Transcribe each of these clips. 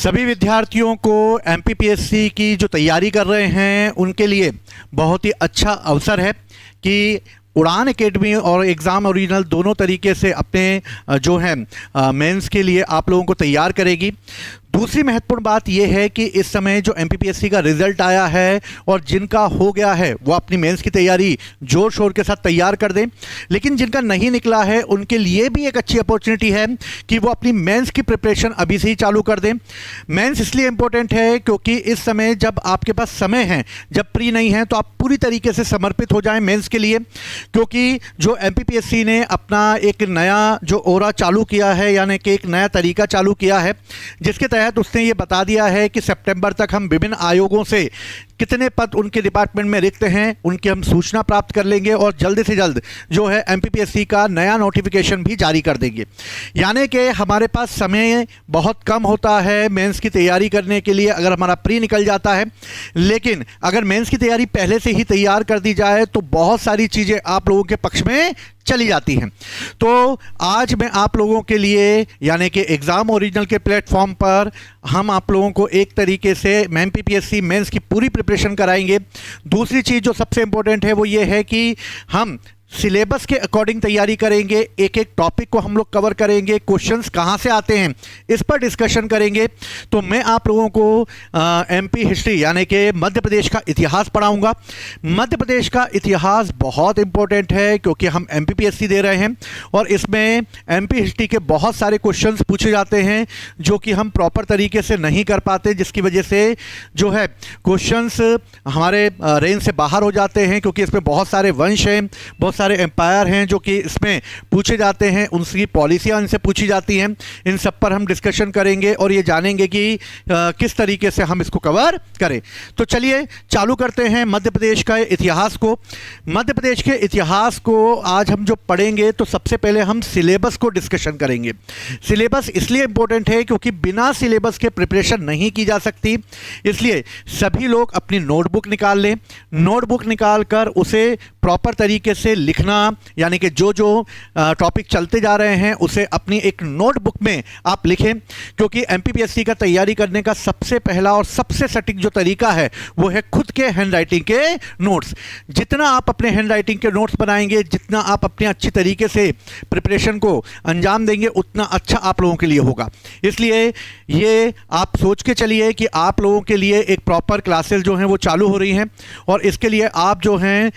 सभी विद्यार्थियों को एमपीपीएससी की जो तैयारी कर रहे हैं उनके लिए बहुत ही अच्छा अवसर है कि उड़ान एकेडमी और एग्ज़ाम ओरिजिनल दोनों तरीके से अपने जो है मेंस के लिए आप लोगों को तैयार करेगी। दूसरी महत्वपूर्ण बात यह है कि इस समय जो एमपीपीएससी का रिजल्ट आया है और जिनका हो गया है वो अपनी मेंस की तैयारी जोर शोर के साथ तैयार कर दें, लेकिन जिनका नहीं निकला है उनके लिए भी एक अच्छी अपॉर्चुनिटी है कि वो अपनी मेंस की प्रिपरेशन अभी से ही चालू कर दें। मेंस इसलिए इम्पोर्टेंट है क्योंकि इस समय जब आपके पास समय है, जब प्री नहीं है, तो आप पूरी तरीके से समर्पित हो जाएं मेंस के लिए, क्योंकि जो एमपीपीएससी ने अपना एक नया जो ओरा चालू किया है, यानी कि एक नया तरीका चालू किया है, जिसके तहत उसने ये बता दिया है कि सितंबर तक हम विभिन्न आयोगों से कितने पद उनके डिपार्टमेंट में रिक्त हैं उनकी हम सूचना प्राप्त कर लेंगे और जल्द से जल्द जो है एमपीपीएससी का नया नोटिफिकेशन भी जारी कर देंगे। यानी कि हमारे पास समय बहुत कम होता है मेंस की तैयारी करने के लिए अगर हमारा प्री निकल जाता है, लेकिन अगर मेंस की तैयारी पहले से ही तैयार कर दी जाए तो बहुत सारी चीज़ें आप लोगों के पक्ष में चली जाती हैं। तो आज मैं आप लोगों के लिए यानी कि एग्ज़ाम ओरिजिनल के प्लेटफॉर्म पर हम आप लोगों को एक तरीके से एमपीपीएससी मेंस की पूरी प्रिपरेशन कराएंगे। दूसरी चीज़ जो सबसे इम्पोर्टेंट है वो ये है कि हम सिलेबस के अकॉर्डिंग तैयारी करेंगे, एक एक टॉपिक को हम लोग कवर करेंगे, क्वेश्चंस कहाँ से आते हैं इस पर डिस्कशन करेंगे। तो मैं आप लोगों को एमपी हिस्ट्री यानी कि मध्य प्रदेश का इतिहास पढ़ाऊंगा। मध्य प्रदेश का इतिहास बहुत इंपॉर्टेंट है क्योंकि हम एमपीपीएससी दे रहे हैं और इसमें एमपी हिस्ट्री के बहुत सारे क्वेश्चंस पूछे जाते हैं जो कि हम प्रॉपर तरीके से नहीं कर पाते, जिसकी वजह से जो है क्वेश्चंस हमारे रेंज से बाहर हो जाते हैं, क्योंकि इसमें बहुत सारे वंश हैं, बहुत सारे एम्पायर हैं जो कि इसमें पूछे जाते हैं, उनकी पॉलिसियां इनसे पूछी जाती हैं। इन सब पर हम डिस्कशन करेंगे और ये जानेंगे कि किस तरीके से हम इसको कवर करें। तो चलिए चालू करते हैं मध्य प्रदेश का इतिहास को। मध्य प्रदेश के इतिहास को आज हम जो पढ़ेंगे तो सबसे पहले हम सिलेबस को डिस्कशन करेंगे। सिलेबस इसलिए इंपॉर्टेंट है क्योंकि बिना सिलेबस के प्रिपरेशन नहीं की जा सकती, इसलिए सभी लोग अपनी नोटबुक निकाल लें। नोटबुक निकाल कर उसे प्रॉपर तरीके से लिखना, यानी कि जो जो टॉपिक चलते जा रहे हैं उसे अपनी एक नोटबुक में आप लिखें, क्योंकि एमपीपीएससी का तैयारी करने का सबसे पहला और सबसे सटीक जो तरीका है वो है खुद के हैंड राइटिंग के नोट्स। जितना आप अपने हैंड राइटिंग के नोट्स बनाएंगे, जितना आप अपने अच्छी तरीके से प्रिपरेशन को अंजाम देंगे, उतना अच्छा आप लोगों के लिए होगा। इसलिए ये आप सोच के चलिए कि आप लोगों के लिए एक प्रॉपर क्लासेस जो हैं वो चालू हो रही हैं और इसके लिए आप जो हैं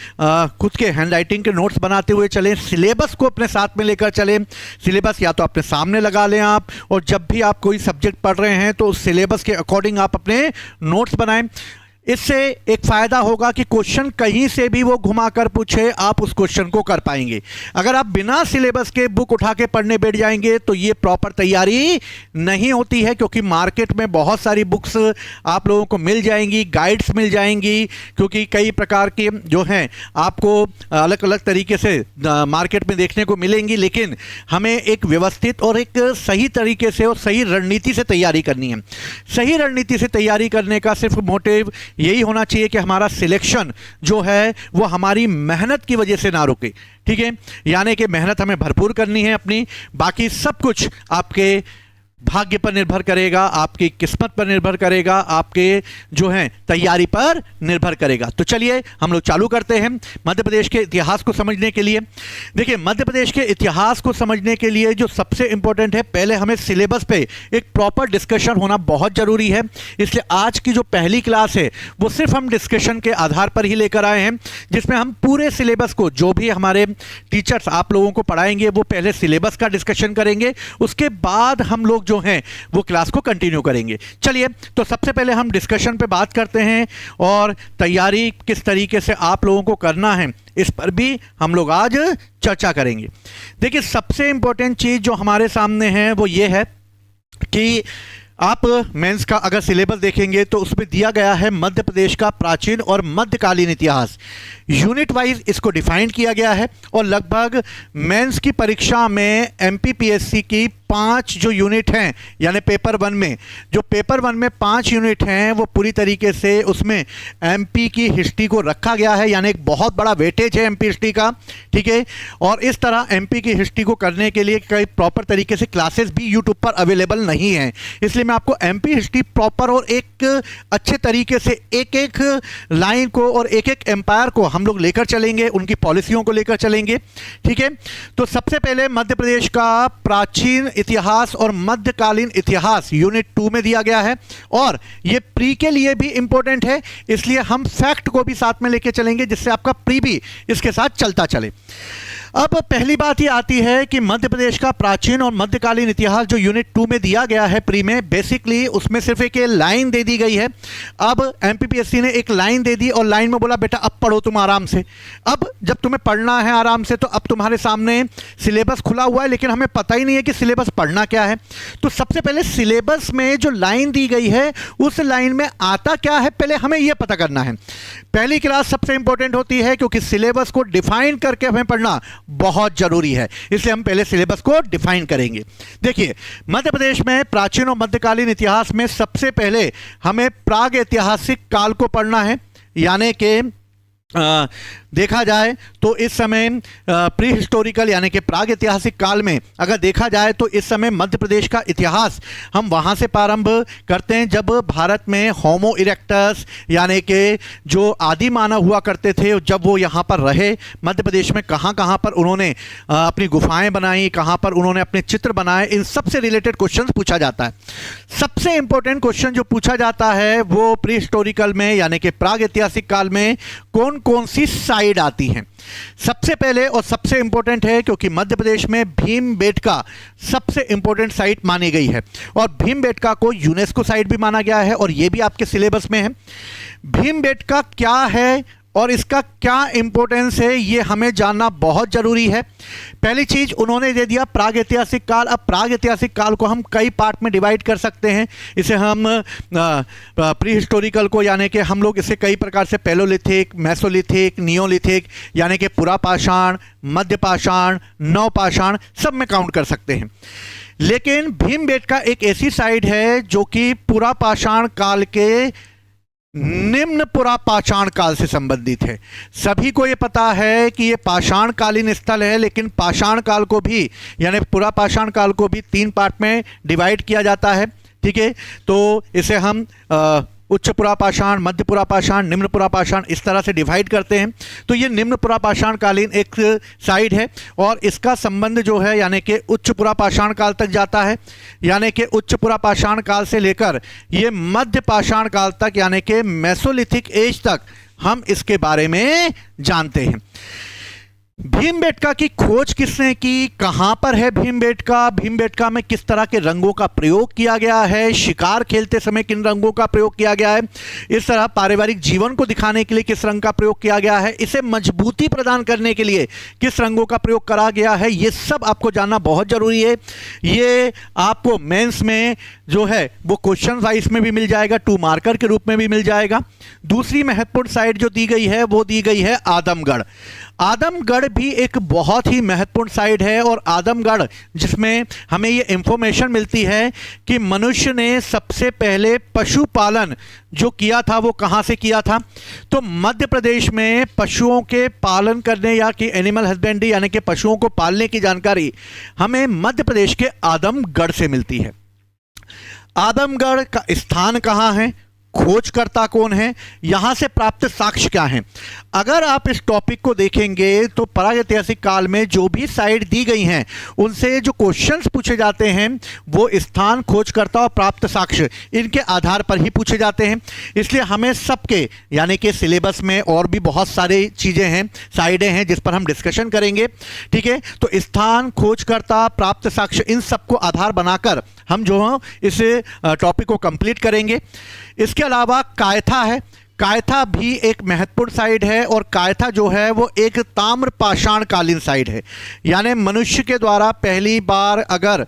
खुद के हैंड राइटिंग के नोट्स बनाते हुए चलें, सिलेबस को अपने साथ में लेकर चलें। सिलेबस या तो अपने सामने लगा लें आप, और जब भी आप कोई सब्जेक्ट पढ़ रहे हैं तो उस सिलेबस के अकॉर्डिंग आप अपने नोट्स बनाएं। इससे एक फ़ायदा होगा कि क्वेश्चन कहीं से भी वो घुमाकर पूछे, आप उस क्वेश्चन को कर पाएंगे। अगर आप बिना सिलेबस के बुक उठा के पढ़ने बैठ जाएंगे तो ये प्रॉपर तैयारी नहीं होती है, क्योंकि मार्केट में बहुत सारी बुक्स आप लोगों को मिल जाएंगी, गाइड्स मिल जाएंगी, क्योंकि कई प्रकार के जो हैं आपको अलग अलग तरीके से मार्केट में देखने को मिलेंगी, लेकिन हमें एक व्यवस्थित और एक सही तरीके से और सही रणनीति से तैयारी करनी है। सही रणनीति से तैयारी करने का सिर्फ मोटिव यही होना चाहिए कि हमारा सिलेक्शन जो है वो हमारी मेहनत की वजह से ना रुके। ठीक है, यानी कि मेहनत हमें भरपूर करनी है अपनी, बाकी सब कुछ आपके भाग्य पर निर्भर करेगा, आपकी किस्मत पर निर्भर करेगा, आपके जो है तैयारी पर निर्भर करेगा। तो चलिए हम लोग चालू करते हैं मध्य प्रदेश के इतिहास को समझने के लिए। देखिए, मध्य प्रदेश के इतिहास को समझने के लिए जो सबसे इंपॉर्टेंट है, पहले हमें सिलेबस पे एक प्रॉपर डिस्कशन होना बहुत ज़रूरी है। इसलिए आज की जो पहली क्लास है वो सिर्फ हम डिस्कशन के आधार पर ही लेकर आए हैं, जिसमें हम पूरे सिलेबस को, जो भी हमारे टीचर्स आप लोगों को पढ़ाएंगे वो पहले सिलेबस का डिस्कशन करेंगे, उसके बाद हम लोग जो हैं वो क्लास को कंटिन्यू करेंगे। चलिए, तो सबसे पहले हम डिस्कशन पे बात करते हैं और तैयारी किस तरीके से आप लोगों को करना है इस पर भी हम लोग आज चर्चा करेंगे। देखिए, सबसे इंपॉर्टेंट चीज जो हमारे सामने है वो ये है कि आप मेंस का अगर सिलेबस देखेंगे तो उसमें दिया गया है मध्य प्रदेश का प्राचीन और मध्यकालीन इतिहास। यूनिट वाइज इसको डिफाइन किया गया है और लगभग मेंस की परीक्षा में एमपीपीएससी की 5 जो यूनिट हैं, यानी पेपर 1 में, जो पेपर 1 में 5 यूनिट हैं वो पूरी तरीके से उसमें एमपी की हिस्ट्री को रखा गया है, यानी एक बहुत बड़ा वेटेज है एमपी हिस्ट्री का, ठीक है। और इस तरह एमपी की हिस्ट्री को करने के लिए कई प्रॉपर तरीके से क्लासेस भी यूट्यूब पर अवेलेबल नहीं हैं, इसलिए मैं आपको एमपी हिस्ट्री प्रॉपर और एक अच्छे तरीके से एक एक लाइन को और एक एक एम्पायर को हम लोग लेकर चलेंगे, उनकी पॉलिसियों को लेकर चलेंगे, ठीक है। तो सबसे पहले मध्य प्रदेश का प्राचीन इतिहास और मध्यकालीन इतिहास यूनिट 2 में दिया गया है, और ये प्री के लिए भी इंपॉर्टेंट है, इसलिए हम फैक्ट को भी साथ में लेके चलेंगे जिससे आपका प्री भी इसके साथ चलता चले। अब पहली बात ये आती है कि मध्य प्रदेश का प्राचीन और मध्यकालीन इतिहास जो यूनिट 2 में दिया गया है प्री में, बेसिकली उसमें सिर्फ एक लाइन दे दी गई है। अब एमपीपीएससी ने एक लाइन दे दी और लाइन में बोला बेटा अब पढ़ो तुम आराम से। अब जब तुम्हें पढ़ना है आराम से तो अब तुम्हारे सामने सिलेबस खुला हुआ है, लेकिन हमें पता ही नहीं है कि सिलेबस पढ़ना क्या है। तो सबसे पहले सिलेबस में जो लाइन दी गई है उस लाइन में आता क्या है पहले हमें यह पता करना है। पहली क्लास सबसे इंपॉर्टेंट होती है क्योंकि सिलेबस को डिफाइन करके हमें पढ़ना बहुत जरूरी है, इसलिए हम पहले सिलेबस को डिफाइन करेंगे। देखिए, मध्य प्रदेश में प्राचीन और मध्यकालीन इतिहास में सबसे पहले हमें प्राग ऐतिहासिक काल को पढ़ना है, यानी कि देखा जाए तो इस समय प्री हिस्टोरिकल यानी कि प्राग ऐतिहासिक काल में अगर देखा जाए तो इस समय मध्य प्रदेश का इतिहास हम वहाँ से प्रारंभ करते हैं जब भारत में होमो इरेक्टस यानी कि जो आदि मानव हुआ करते थे, जब वो यहाँ पर रहे मध्य प्रदेश में, कहाँ कहाँ पर उन्होंने अपनी गुफाएं बनाई, कहाँ पर उन्होंने अपने चित्र बनाए, इन सब से रिलेटेड क्वेश्चन पूछा जाता है। सबसे इंपॉर्टेंट क्वेश्चन जो पूछा जाता है वो प्री हिस्टोरिकल में यानी कि प्राग ऐतिहासिक काल में कौन कौन सी साइड आती हैं। सबसे पहले और सबसे इंपॉर्टेंट है क्योंकि मध्य प्रदेश में भीमबेटका सबसे इंपॉर्टेंट साइट मानी गई है और भीमबेटका को यूनेस्को साइट भी माना गया है और यह भी आपके सिलेबस में है। भीमबेटका क्या है और इसका क्या इंपॉर्टेंस है ये हमें जानना बहुत जरूरी है। पहली चीज उन्होंने दे दिया प्राग ऐतिहासिक काल। अब प्राग ऐतिहासिक काल को हम कई पार्ट में डिवाइड कर सकते हैं। इसे हम प्री हिस्टोरिकल को यानी कि हम लोग इसे कई प्रकार से पैलोलिथिक, मेसोलिथिक, नियोलिथिक यानी कि पुरापाषाण, मध्यपाषाण, नवपाषाण सब में काउंट कर सकते हैं। लेकिन भीमबेटका एक ऐसी साइट है जो कि पुरापाषाण काल के निम्न पुरापाषाण काल से संबंधित है। सभी को यह पता है कि यह पाषाण कालीन स्थल है, लेकिन पाषाण काल को भी यानी पुरापाषाण काल को भी 3 पार्ट में डिवाइड किया जाता है, ठीक है। तो इसे हम उच्च पुरापाषाण, मध्य पुरापाषाण, निम्न पुरापाषाण इस तरह से डिवाइड करते हैं। तो ये निम्न पुरापाषाण कालीन एक साइड है और इसका संबंध जो है यानी कि उच्च पुरापाषाण काल तक जाता है, यानी कि उच्च पुरापाषाण काल से लेकर ये मध्य पाषाण काल तक यानी कि मेसोलिथिक एज तक हम इसके बारे में जानते हैं। भीमबेटका की खोज किसने की, कहां पर है भीमबेटका, भीमबेटका में किस तरह के रंगों का प्रयोग किया गया है, शिकार खेलते समय किन रंगों का प्रयोग किया गया है, इस तरह पारिवारिक जीवन को दिखाने के लिए किस रंग का प्रयोग किया गया है, इसे मजबूती प्रदान करने के लिए किस रंगों का प्रयोग करा गया है, ये सब आपको जानना बहुत जरूरी है। ये आपको मेंस में जो है वो क्वेश्चन वाइज में भी मिल जाएगा, 2 मार्कर के रूप में भी मिल जाएगा। दूसरी महत्वपूर्ण साइट जो दी गई है वो दी गई है आदमगढ़। आदमगढ़ भी एक बहुत ही महत्वपूर्ण साइट है और आदमगढ़ जिसमें हमें ये इंफॉर्मेशन मिलती है कि मनुष्य ने सबसे पहले पशुपालन जो किया था वो कहाँ से किया था। तो मध्य प्रदेश में पशुओं के पालन करने या कि एनिमल हस्बेंड्री यानी कि पशुओं को पालने की जानकारी हमें मध्य प्रदेश के आदमगढ़ से मिलती है। आदमगढ़ का स्थान कहाँ है, खोजकर्ता कौन है, यहां से प्राप्त साक्ष्य क्या हैं। अगर आप इस टॉपिक को देखेंगे तो प्रागैतिहासिक काल में जो भी साइट दी गई हैं उनसे जो क्वेश्चंस पूछे जाते हैं वो स्थान, खोजकर्ता और प्राप्त साक्ष्य इनके आधार पर ही पूछे जाते हैं। इसलिए हमें सबके यानी कि सिलेबस में और भी बहुत सारी चीज़ें हैं, साइडें हैं जिस पर हम डिस्कशन करेंगे, ठीक है। तो स्थान, खोजकर्ता, प्राप्त साक्ष्य इन सबको आधार बनाकर हम जो इस टॉपिक को कंप्लीट करेंगे। इसके अलावा कायथा है। कायथा भी एक महत्वपूर्ण साइट है और कायथा जो है वो एक ताम्र पाषाण कालीन साइट है, यानी मनुष्य के द्वारा पहली बार अगर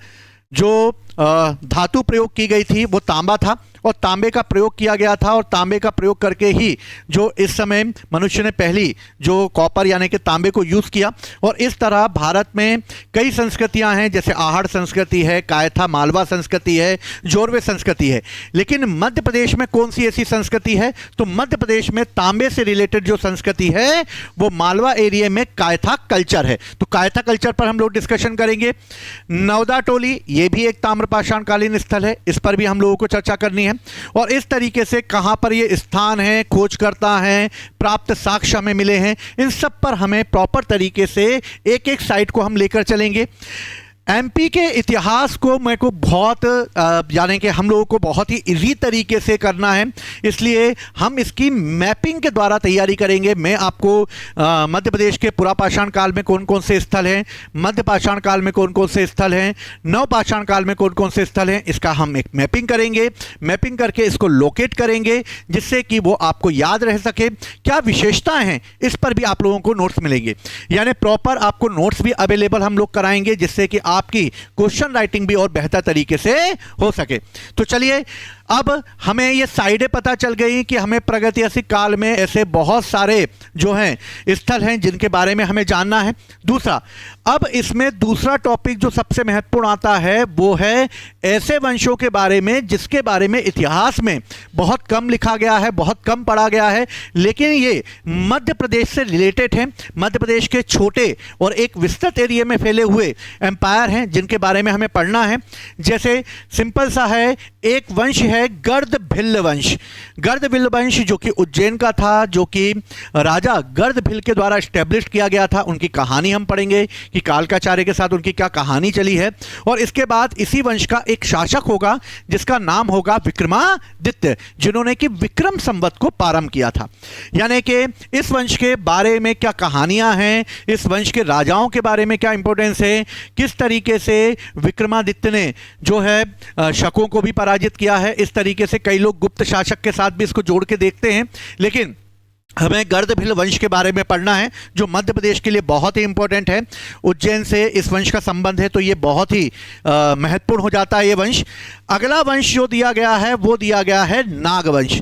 जो धातु प्रयोग की गई थी वो तांबा था और तांबे का प्रयोग किया गया था, और तांबे का प्रयोग करके ही जो इस समय मनुष्य ने पहली जो कॉपर यानी कि तांबे को यूज़ किया। और इस तरह भारत में कई संस्कृतियां हैं, जैसे आहड़ संस्कृति है, कायथा मालवा संस्कृति है, जोरवे संस्कृति है। लेकिन मध्य प्रदेश में कौन सी ऐसी संस्कृति है? तो मध्य प्रदेश में तांबे से रिलेटेड जो संस्कृति है वो मालवा एरिया में कायथा कल्चर है। तो कायथा कल्चर पर हम लोग डिस्कशन करेंगे। नवदा टोली ये भी एक ताम्रपाषाण कालीन स्थल है, इस पर भी हम लोगों को चर्चा करनी है। और इस तरीके से कहां पर ये स्थान है, खोजकर्ता हैं, प्राप्त साक्ष्य हमें मिले हैं, इन सब पर हमें प्रॉपर तरीके से एक एक साइट को हम लेकर चलेंगे। एमपी के इतिहास को मेरे को बहुत यानी कि हम लोगों को बहुत ही इजी तरीके से करना है, इसलिए हम इसकी मैपिंग के द्वारा तैयारी करेंगे। मैं आपको मध्य प्रदेश के पुरापाषाण काल में कौन कौन से स्थल हैं, मध्य पाषाण काल में कौन कौन से स्थल हैं, नवपाषाण काल में कौन कौन से स्थल हैं, इसका हम एक मैपिंग करेंगे। मैपिंग करके इसको लोकेट करेंगे जिससे कि वो आपको याद रह सके। क्या विशेषताएं हैं इस पर भी आप लोगों को नोट्स मिलेंगे, यानी प्रॉपर आपको नोट्स भी अवेलेबल हम लोग कराएंगे जिससे कि आपकी क्वेश्चन राइटिंग भी और बेहतर तरीके से हो सके। तो चलिए, अब हमें ये साइडें पता चल गई कि हमें प्रागैतिहासिक काल में ऐसे बहुत सारे जो हैं स्थल हैं जिनके बारे में हमें जानना है। दूसरा, अब इसमें दूसरा टॉपिक जो सबसे महत्वपूर्ण आता है वो है ऐसे वंशों के बारे में जिसके बारे में इतिहास में बहुत कम लिखा गया है, बहुत कम पढ़ा गया है, लेकिन ये मध्य प्रदेश से रिलेटेड है। मध्य प्रदेश के छोटे और एक विस्तृत एरिया में फैले हुए एम्पायर हैं जिनके बारे में हमें पढ़ना है। जैसे सिंपल सा है, एक वंश है गर्दभिल्ल वंश। गर्दभिल्ल वंश जो कि उज्जैन का था, जो कि राजा गर्दभिल्ल के द्वारा स्टैब्लिश किया गया था। उनकी कहानी हम पढ़ेंगे कि कालकाचार्य के साथ उनकी क्या कहानी चली है। और इसके बाद इसी वंश का एक शासक होगा जिसका नाम होगा विक्रमादित्य, जिन्होंने कि विक्रम संवत को प्रारंभ किया था। यानी कि इस वंश के बारे में क्या कहानियां हैं, इस वंश के राजाओं के बारे में क्या इंपॉर्टेंस है, किस तरीके से विक्रमादित्य ने जो है शकों को भी पराजित किया है। इस तरीके से कई लोग गुप्त शासक के साथ भी इसको जोड़ के देखते हैं, लेकिन हमें गर्दभिल्ल वंश के बारे में पढ़ना है जो मध्य प्रदेश के लिए बहुत ही इंपॉर्टेंट है। उज्जैन से इस वंश का संबंध है तो ये बहुत ही महत्वपूर्ण हो जाता है ये वंश। अगला वंश जो दिया गया है वो दिया गया है नागवंश।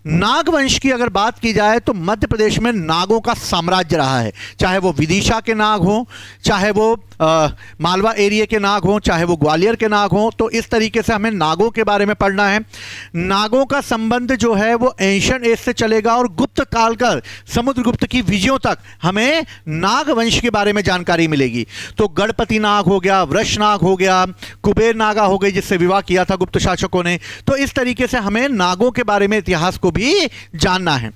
नागवंश की अगर बात की जाए तो मध्य प्रदेश में नागों का साम्राज्य रहा है, चाहे वो विदिशा के नाग हों, चाहे वो मालवा एरिया के नाग हों, चाहे वो ग्वालियर के नाग हों। तो इस तरीके से हमें नागों के बारे में पढ़ना है। नागों का संबंध जो है वो एंशिएंट एज से चलेगा और गुप्त काल का समुद्रगुप्त की विजयों तक हमें नागवंश के बारे में जानकारी मिलेगी। तो गणपति नाग हो गया, वृष नाग हो गया, कुबेर नागा हो गई जिससे विवाह किया था गुप्त शासकों ने। तो इस तरीके से हमें नागों के बारे में इतिहास को भी जानना है।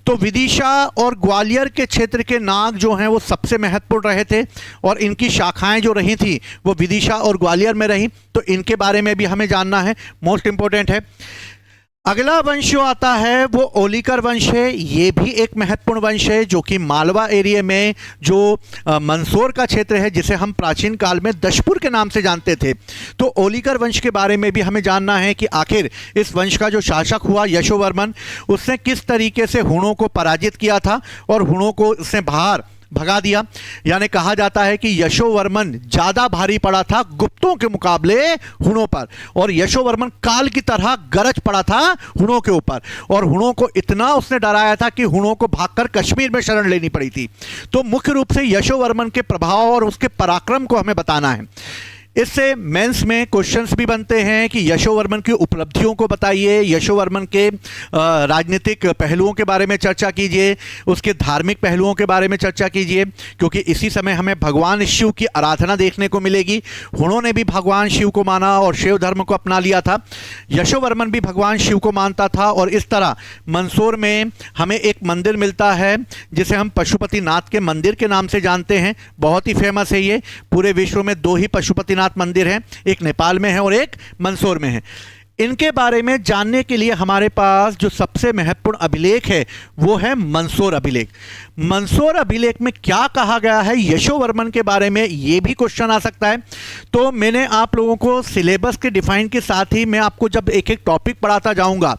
तो विदिशा और ग्वालियर के क्षेत्र के नाग जो हैं वो सबसे महत्वपूर्ण रहे थे और इनकी शाखाएं जो रही थी वो विदिशा और ग्वालियर में रही। तो इनके बारे में भी हमें जानना है, मोस्ट इंपॉर्टेंट है। अगला वंश जो आता है वो ओलिकर वंश है। ये भी एक महत्वपूर्ण वंश है जो कि मालवा एरिया में जो मंदसौर का क्षेत्र है जिसे हम प्राचीन काल में दशपुर के नाम से जानते थे। तो ओलिकर वंश के बारे में भी हमें जानना है कि आखिर इस वंश का जो शासक हुआ यशोवर्मन, उसने किस तरीके से हुणों को पराजित किया था और हुणों को उसने बाहर भगा दिया। यानी कहा जाता है कि यशोवर्मन ज्यादा भारी पड़ा था गुप्तों के मुकाबले हुणों पर, और यशोवर्मन काल की तरह गरज पड़ा था हुणों के ऊपर, और हुणों को इतना उसने डराया था कि हुणों को भागकर कश्मीर में शरण लेनी पड़ी थी। तो मुख्य रूप से यशोवर्मन के प्रभाव और उसके पराक्रम को हमें बताना है। इससे मेंस में क्वेश्चंस भी बनते हैं कि यशोवर्मन की उपलब्धियों को बताइए, यशोवर्मन के राजनीतिक पहलुओं के बारे में चर्चा कीजिए, उसके धार्मिक पहलुओं के बारे में चर्चा कीजिए, क्योंकि इसी समय हमें भगवान शिव की आराधना देखने को मिलेगी। हुणों ने भी भगवान शिव को माना और शिव धर्म को अपना लिया था। यशोवर्मन भी भगवान शिव को मानता था। और इस तरह मंदसौर में हमें एक मंदिर मिलता है जिसे हम पशुपतिनाथ के मंदिर के नाम से जानते हैं। बहुत ही फेमस है ये। पूरे विश्व में 2 ही पशुपतिनाथ मंदिर हैं, एक नेपाल में है और एक मंदसौर में है। इनके बारे में जानने के लिए हमारे पास जो सबसे महत्वपूर्ण अभिलेख है वो है मंदसौर अभिलेख। मंदसौर अभिलेख में क्या कहा गया है यशोवर्मन के बारे में, ये भी क्वेश्चन आ सकता है। तो मैंने आप लोगों को सिलेबस के डिफाइन के साथ ही मैं आपको जब एक एक टॉपिक पढ़ाता जाऊंगा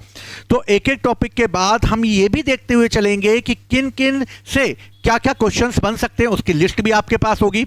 तो एक एक टॉपिक के बाद हम ये भी देखते हुए चलेंगे कि किन किन से क्या क्या क्वेश्चंस बन सकते हैं उसकी लिस्ट भी आपके पास होगी।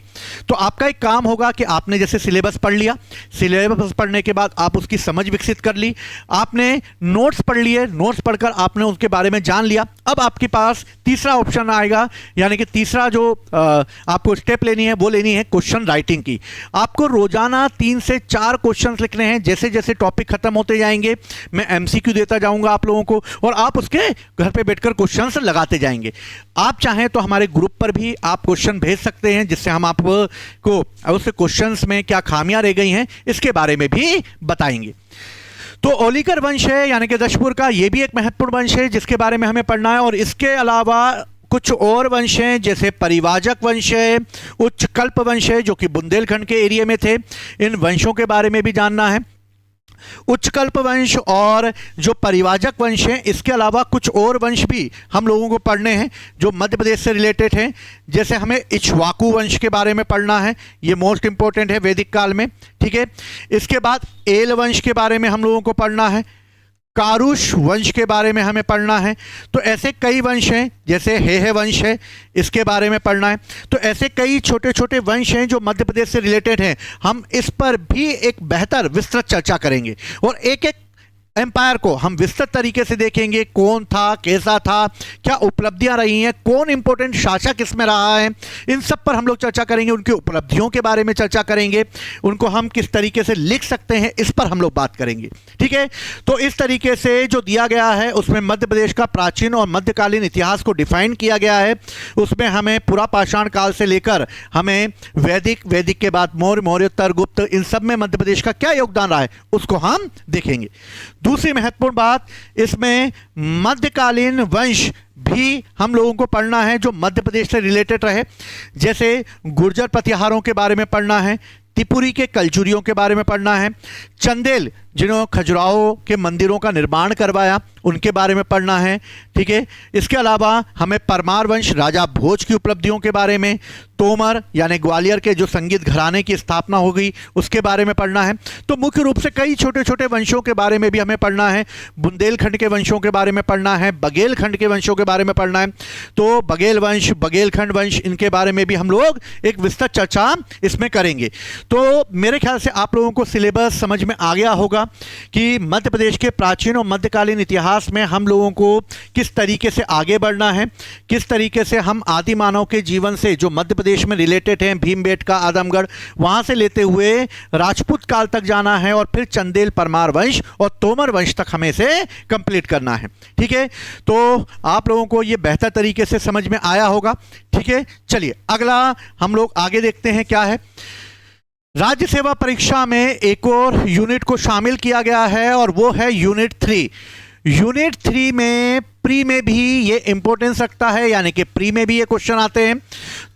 तो आपका एक काम होगा कि आपने जैसे सिलेबस पढ़ लिया, सिलेबस पढ़ने के बाद आप उसकी समझ विकसित कर ली, आपने नोट्स पढ़ लिए, नोट्स पढ़कर आपने उसके बारे में जान लिया। अब आपके पास तीसरा ऑप्शन आएगा, यानी कि तीसरा जो आपको स्टेप लेनी है वो लेनी है क्वेश्चन राइटिंग की। आपको रोजाना 3 से 4 क्वेश्चन लिखने हैं। जैसे जैसे टॉपिक खत्म होते जाएंगे मैं एमसीक्यू देता जाऊंगा आप लोगों को, और आप उसके घर पे बैठकर क्वेश्चंस लगाते जाएंगे। आप चाहें तो हमारे ग्रुप पर भी आप क्वेश्चन भेज सकते हैं, जिससे हम आपको उस क्वेश्चंस में क्या खामियां रह गई हैं इसके बारे में भी बताएंगे। तो ओलिकर वंश है यानी कि दशपुर का, यह भी एक महत्वपूर्ण वंश है जिसके बारे में हमें पढ़ना है। और इसके अलावा कुछ और वंश हैं, जैसे परिवाजक वंश है, उच्चकल्प वंश है जो कि बुंदेलखंड के एरिया में थे। इन वंशों के बारे में भी जानना है। उच्चकल्प वंश और जो परिवाजक वंश हैं, इसके अलावा कुछ और वंश भी हम लोगों को पढ़ने हैं जो मध्य प्रदेश से रिलेटेड हैं। जैसे हमें इक्ष्वाकु वंश के बारे में पढ़ना है, ये मोस्ट इंपॉर्टेंट है वैदिक काल में, ठीक है। इसके बाद एल वंश के बारे में हम लोगों को पढ़ना है, कारुष वंश के बारे में हमें पढ़ना है। तो ऐसे कई वंश हैं, जैसे हेह वंश है, इसके बारे में पढ़ना है। तो ऐसे कई छोटे छोटे वंश हैं जो मध्य प्रदेश से रिलेटेड हैं। हम इस पर भी एक बेहतर विस्तृत चर्चा करेंगे और एक एक एम्पायर को हम विस्तृत तरीके से देखेंगे, कौन था, कैसा था, क्या उपलब्धियां रही हैं, कौन इंपॉर्टेंट शासक इसमें रहा है, इन सब पर हम लोग चर्चा करेंगे। उनकी उपलब्धियों के बारे में चर्चा करेंगे, उनको हम किस तरीके से लिख सकते हैं इस पर हम लोग बात करेंगे, ठीक है। तो इस तरीके से जो दिया गया है उसमें मध्य प्रदेश का प्राचीन और मध्यकालीन इतिहास को डिफाइन किया गया है। उसमें हमें पुरा पाषाण काल से लेकर हमें वैदिक, वैदिक के बाद मौर्य, मौर्योत्तर, गुप्त, इन सब में मध्य प्रदेश का क्या योगदान रहा है उसको हम देखेंगे। दूसरी महत्वपूर्ण बात, इसमें मध्यकालीन वंश भी हम लोगों को पढ़ना है जो मध्य प्रदेश से रिलेटेड रहे। जैसे गुर्जर प्रतिहारों के बारे में पढ़ना है, त्रिपुरी के कलचुरियों के बारे में पढ़ना है, चंदेल जिन्होंने खजुराहो के मंदिरों का निर्माण करवाया उनके बारे में पढ़ना है, ठीक है। इसके अलावा हमें परमार वंश, राजा भोज की उपलब्धियों के बारे में, तोमर यानी ग्वालियर के जो संगीत घराने की स्थापना हो गई उसके बारे में पढ़ना है। तो मुख्य रूप से कई छोटे छोटे वंशों के बारे में भी हमें पढ़ना है। बुंदेलखंड के वंशों के बारे में पढ़ना है, बघेलखंड के वंशों के बारे में पढ़ना है। तो बघेल वंश, बघेलखंड वंश, इनके बारे में भी हम लोग एक विस्तृत चर्चा इसमें करेंगे। तो मेरे ख्याल से आप लोगों को सिलेबस समझ में आ गया होगा कि मध्य प्रदेश के प्राचीन और मध्यकालीन इतिहास में हम लोगों को किस तरीके से आगे बढ़ना है, किस तरीके से हम आदि मानव के जीवन से जो मध्य प्रदेश में रिलेटेड हैं, भीमबेटका, आदमगढ़, वहां से लेते हुए राजपूत काल तक जाना है और फिर चंदेल, परमार वंश और तोमर वंश तक हमें से कंप्लीट करना है, ठीक है। तो आप लोगों को यह बेहतर तरीके से समझ में आया होगा, ठीक है। चलिए अगला हम लोग आगे देखते हैं क्या है। राज्य सेवा परीक्षा में एक और यूनिट को शामिल किया गया है और वो है यूनिट 3। यूनिट 3 में प्री में भी ये इंपॉर्टेंस रखता है, यानी कि प्री में भी ये क्वेश्चन आते हैं।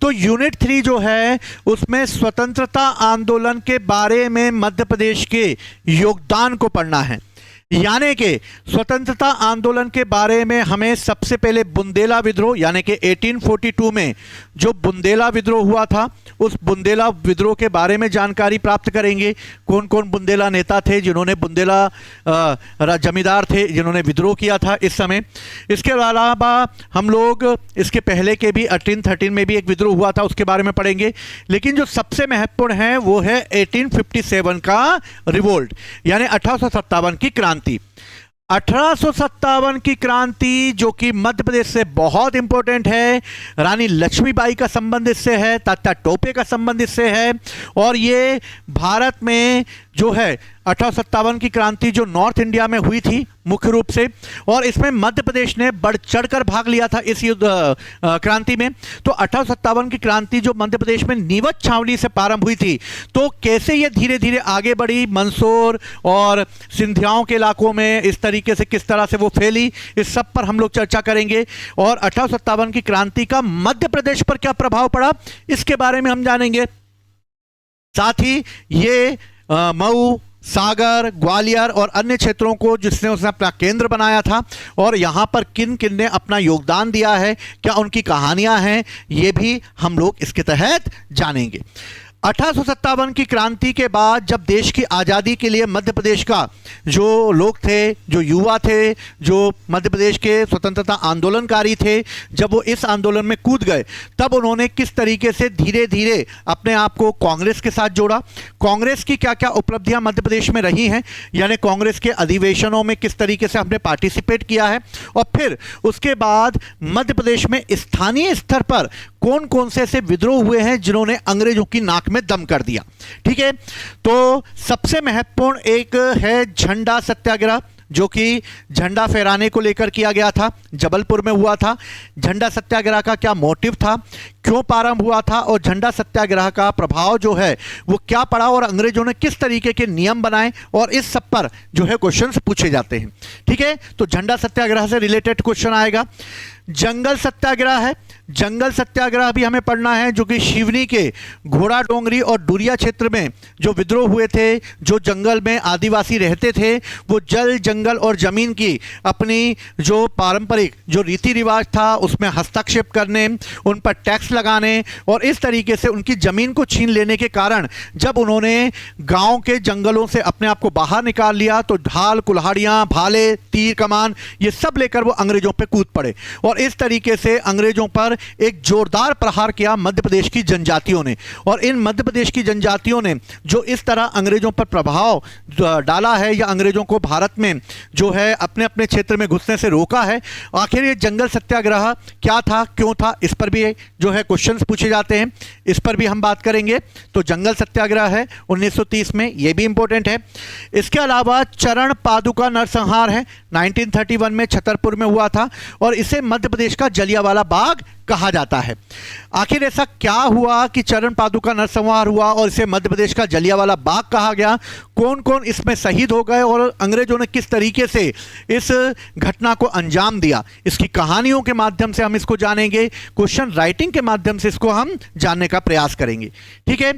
तो यूनिट 3 जो है उसमें स्वतंत्रता आंदोलन के बारे में मध्य प्रदेश के योगदान को पढ़ना है। यानी कि स्वतंत्रता आंदोलन के बारे में हमें सबसे पहले बुंदेला विद्रोह यानी कि 1842 में जो बुंदेला विद्रोह हुआ था उस बुंदेला विद्रोह के बारे में जानकारी प्राप्त करेंगे। कौन कौन बुंदेला नेता थे जिन्होंने, बुंदेला जमींदार थे जिन्होंने विद्रोह किया था इस समय। इसके अलावा हम लोग इसके पहले के भी 1813 में भी एक विद्रोह हुआ था उसके बारे में पढ़ेंगे। लेकिन जो सबसे महत्वपूर्ण है वो है 1857 का रिवोल्ट यानी 1857 की क्रांति। 1857 की क्रांति जो कि मध्य प्रदेश से बहुत इंपॉर्टेंट है। रानी लक्ष्मीबाई का संबंध इससे है, तात्या टोपे का संबंध इससे है। और ये भारत में जो है 1857 की क्रांति जो नॉर्थ इंडिया में हुई थी मुख्य रूप से, और इसमें मध्य प्रदेश ने बढ़ चढ़कर भाग लिया था इस युद्ध क्रांति में। तो 1857 की क्रांति जो मध्य प्रदेश में नीवत छावनी से प्रारंभ हुई थी, तो कैसे ये धीरे धीरे आगे बढ़ी, मंदसौर और सिंधियाओं के इलाकों में इस तरीके से किस तरह से वो फैली, इस सब पर हम लोग चर्चा करेंगे। और 1857 की क्रांति का मध्य प्रदेश पर क्या प्रभाव पड़ा इसके बारे में हम जानेंगे। साथ ही ये मऊ, सागर, ग्वालियर और अन्य क्षेत्रों को जिसने उसने अपना केंद्र बनाया था और यहाँ पर किन किन ने अपना योगदान दिया है, क्या उनकी कहानियां हैं, ये भी हम लोग इसके तहत जानेंगे। 1857 की क्रांति के बाद जब देश की आज़ादी के लिए मध्य प्रदेश का जो लोग थे, जो युवा थे, जो मध्य प्रदेश के स्वतंत्रता आंदोलनकारी थे, जब वो इस आंदोलन में कूद गए, तब उन्होंने किस तरीके से धीरे धीरे अपने आप को कांग्रेस के साथ जोड़ा, कांग्रेस की क्या क्या उपलब्धियां मध्य प्रदेश में रही हैं, यानी कांग्रेस के अधिवेशनों में किस तरीके से हमने पार्टिसिपेट किया है, और फिर उसके बाद मध्य प्रदेश में स्थानीय स्तर पर कौन कौन से ऐसे विद्रोह हुए हैं जिन्होंने अंग्रेजों की नाक में दम कर दिया। ठीक है, तो सबसे महत्वपूर्ण एक है झंडा सत्याग्रह, जो कि झंडा फहराने को लेकर किया गया था, जबलपुर में हुआ था। झंडा सत्याग्रह का क्या मोटिव था, क्यों प्रारंभ हुआ था, और झंडा सत्याग्रह का प्रभाव जो है वो क्या पड़ा, और अंग्रेजों ने किस तरीके के नियम बनाए, और इस सब पर जो है क्वेश्चंस पूछे जाते हैं। ठीक है, तो झंडा सत्याग्रह से रिलेटेड क्वेश्चन आएगा। जंगल सत्याग्रह है, जंगल सत्याग्रह भी हमें पढ़ना है, जो कि शिवनी के घोड़ा डोंगरी और डुरिया क्षेत्र में जो विद्रोह हुए थे, जो जंगल में आदिवासी रहते थे, वो जल जंगल और जमीन की अपनी जो पारंपरिक जो रीति रिवाज था उसमें हस्तक्षेप करने, उन पर टैक्स लगाने और इस तरीके से उनकी जमीन को छीन लेने के कारण जब उन्होंने गांव के जंगलों से अपने आप को बाहर निकाल लिया, तो ढाल, कुल्हाड़ियां, भाले, तीर कमान ये सब लेकर वो अंग्रेजों पर कूद पड़े, और इस तरीके से अंग्रेजों पर एक जोरदार प्रहार किया मध्य प्रदेश की जनजातियों ने। और इन मध्य प्रदेश की जनजातियों ने जो इस तरह अंग्रेजों पर प्रभाव डाला है, या अंग्रेजों को भारत में जो है अपने अपने क्षेत्र में घुसने से रोका है, आखिर ये जंगल सत्याग्रह क्या था, क्यों था, इस पर भी जो है क्वेश्चंस पूछे जाते हैं, इस पर भी हम बात करेंगे। तो जंगल सत्याग्रह है 1930 में, ये भी इंपॉर्टेंट है। इसके अलावा चरण पादुका नरसंहार है, 1931 में छतरपुर में हुआ था, और इसे मध्य प्रदेश का जलियांवाला बाग कहा जाता है। आखिर ऐसा क्या हुआ कि चरण पादुका नरसंहार हुआ और इसे मध्य प्रदेश का जलियांवाला बाग कहा गया, कौन कौन इसमें शहीद हो गए और अंग्रेजों ने किस तरीके से इस घटना को अंजाम दिया, इसकी कहानियों के माध्यम से हम इसको जानेंगे, क्वेश्चन राइटिंग के माध्यम से इसको हम जानने का प्रयास करेंगे। ठीक है,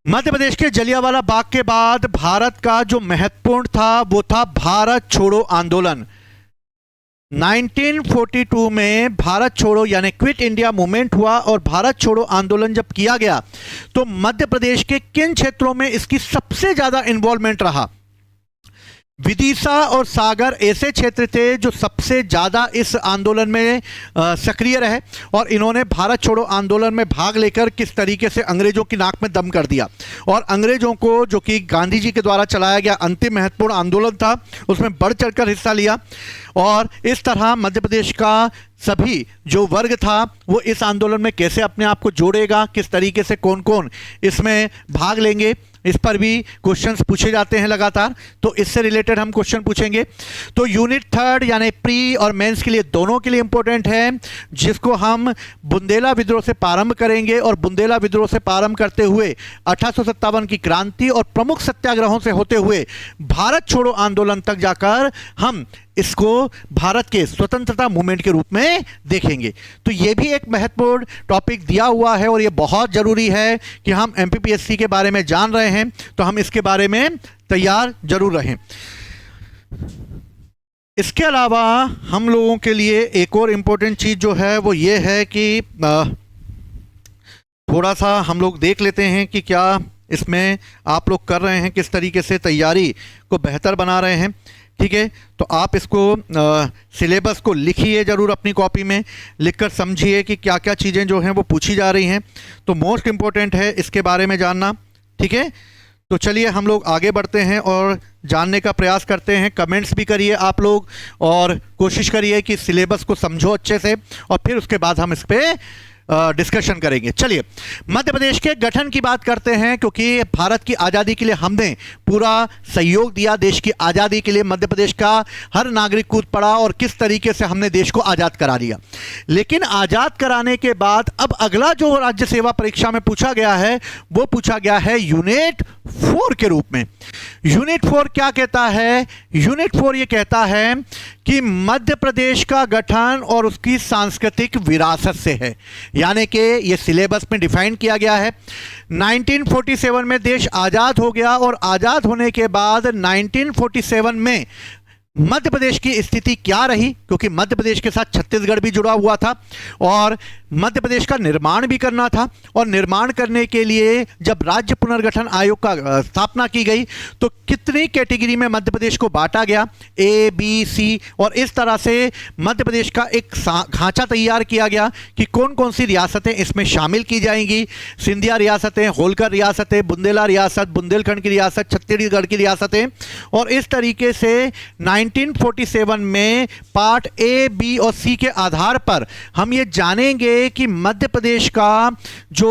मध्य प्रदेश के जलियांवाला बाग के बाद भारत का जो महत्वपूर्ण था वो था भारत छोड़ो आंदोलन। 1942 में भारत छोड़ो यानी क्विट इंडिया मूवमेंट हुआ, और भारत छोड़ो आंदोलन जब किया गया तो मध्य प्रदेश के किन क्षेत्रों में इसकी सबसे ज्यादा इन्वॉल्वमेंट रहा। विदिशा और सागर ऐसे क्षेत्र थे जो सबसे ज़्यादा इस आंदोलन में सक्रिय रहे, और इन्होंने भारत छोड़ो आंदोलन में भाग लेकर किस तरीके से अंग्रेजों की नाक में दम कर दिया, और अंग्रेजों को जो कि गांधी जी के द्वारा चलाया गया अंतिम महत्वपूर्ण आंदोलन था उसमें बढ़ चढ़कर हिस्सा लिया। और इस तरह मध्य प्रदेश का सभी जो वर्ग था वो इस आंदोलन में कैसे अपने आप को जोड़ेगा, किस तरीके से कौन कौन इसमें भाग लेंगे, इस पर भी क्वेश्चंस पूछे जाते हैं लगातार। तो इससे रिलेटेड हम क्वेश्चन पूछेंगे। तो यूनिट थर्ड यानी प्री और मेंस के लिए दोनों के लिए इंपॉर्टेंट है, जिसको हम बुंदेला विद्रोह से प्रारंभ करेंगे, और बुंदेला विद्रोह से प्रारंभ करते हुए 1857 की क्रांति और प्रमुख सत्याग्रहों से होते हुए भारत छोड़ो आंदोलन तक जाकर हम इसको भारत के स्वतंत्रता मूवमेंट के रूप में देखेंगे। तो ये भी एक महत्वपूर्ण टॉपिक दिया हुआ है, और ये बहुत ज़रूरी है कि हम एमपीपीएससी के बारे में जान रहे हैं तो हम इसके बारे में तैयार जरूर रहें। इसके अलावा हम लोगों के लिए एक और इम्पोर्टेंट चीज़ जो है वो ये है कि थोड़ा सा हम लोग देख लेते हैं कि क्या इसमें आप लोग कर रहे हैं, किस तरीके से तैयारी को बेहतर बना रहे हैं। ठीक है, तो आप इसको सिलेबस को लिखिए ज़रूर, अपनी कॉपी में लिखकर समझिए कि क्या क्या चीज़ें जो हैं वो पूछी जा रही हैं। तो मोस्ट इम्पोर्टेंट है इसके बारे में जानना। ठीक है, तो चलिए हम लोग आगे बढ़ते हैं और जानने का प्रयास करते हैं। कमेंट्स भी करिए आप लोग, और कोशिश करिए कि सिलेबस को समझो अच्छे से, और फिर उसके बाद हम इस पर डिस्कशन करेंगे। चलिए मध्य प्रदेश के गठन की बात करते हैं, क्योंकि भारत की आज़ादी के लिए हमने पूरा सहयोग दिया। देश की आज़ादी के लिए मध्य प्रदेश का हर नागरिक कूद पड़ा, और किस तरीके से हमने देश को आज़ाद करा दिया। लेकिन आज़ाद कराने के बाद अब अगला जो राज्य सेवा परीक्षा में पूछा गया है वो पूछा गया है यूनिट 4 के रूप में। यूनिट 4 क्या कहता है? यूनिट 4 ये कहता है कि मध्य प्रदेश का गठन और उसकी सांस्कृतिक विरासत से है, यानी कि ये सिलेबस में डिफाइन किया गया है। 1947 में देश आज़ाद हो गया, और आज़ाद होने के बाद 1947 में मध्य प्रदेश की स्थिति क्या रही, क्योंकि मध्य प्रदेश के साथ छत्तीसगढ़ भी जुड़ा हुआ था और मध्य प्रदेश का निर्माण भी करना था। और निर्माण करने के लिए जब राज्य पुनर्गठन आयोग का स्थापना की गई तो कितनी कैटेगरी में मध्य प्रदेश को बांटा गया, ए बी सी, और इस तरह से मध्य प्रदेश का एक ढांचा तैयार किया गया कि कौन कौन सी रियासतें इसमें शामिल की जाएंगी। सिंधिया रियासतें, होलकर रियासतें, बुंदेला रियासत, बुंदेलखंड की रियासत, छत्तीसगढ़ की रियासतें। और इस तरीके से 1947 में पार्ट ए, बी और सी के आधार पर हम ये जानेंगे कि मध्य प्रदेश का जो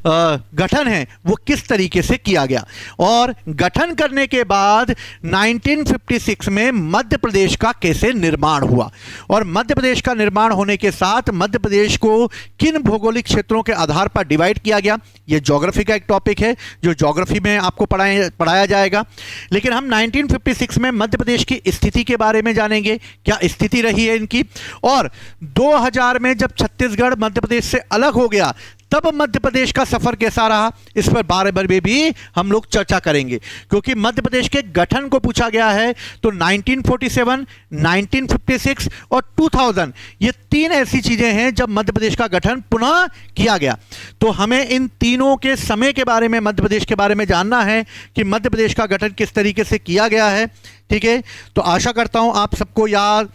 गठन है वो किस तरीके से किया गया। और गठन करने के बाद 1956 में मध्य प्रदेश का कैसे निर्माण हुआ, और मध्य प्रदेश का निर्माण होने के साथ मध्य प्रदेश को किन भौगोलिक क्षेत्रों के आधार पर डिवाइड किया गया। ये ज्योग्राफी का एक टॉपिक है जो ज्योग्राफी में आपको पढ़ाया जाएगा। लेकिन हम 1956 में मध्य प्रदेश की स्थिति के बारे में जानेंगे, क्या स्थिति रही है इनकी। और 2000 में जब छत्तीसगढ़ मध्य प्रदेश से अलग हो गया तब मध्य प्रदेश का सफर कैसा रहा, इस पर बारे बारे में भी हम लोग चर्चा करेंगे, क्योंकि मध्य प्रदेश के गठन को पूछा गया है तो 1947, 1956 और 2000 ये तीन ऐसी चीजें हैं जब मध्य प्रदेश का गठन पुनः किया गया। तो हमें इन तीनों के समय के बारे में, मध्य प्रदेश के बारे में जानना है कि मध्य प्रदेश का गठन किस तरीके से किया गया है। ठीक है, तो आशा करता हूं आप सबको याद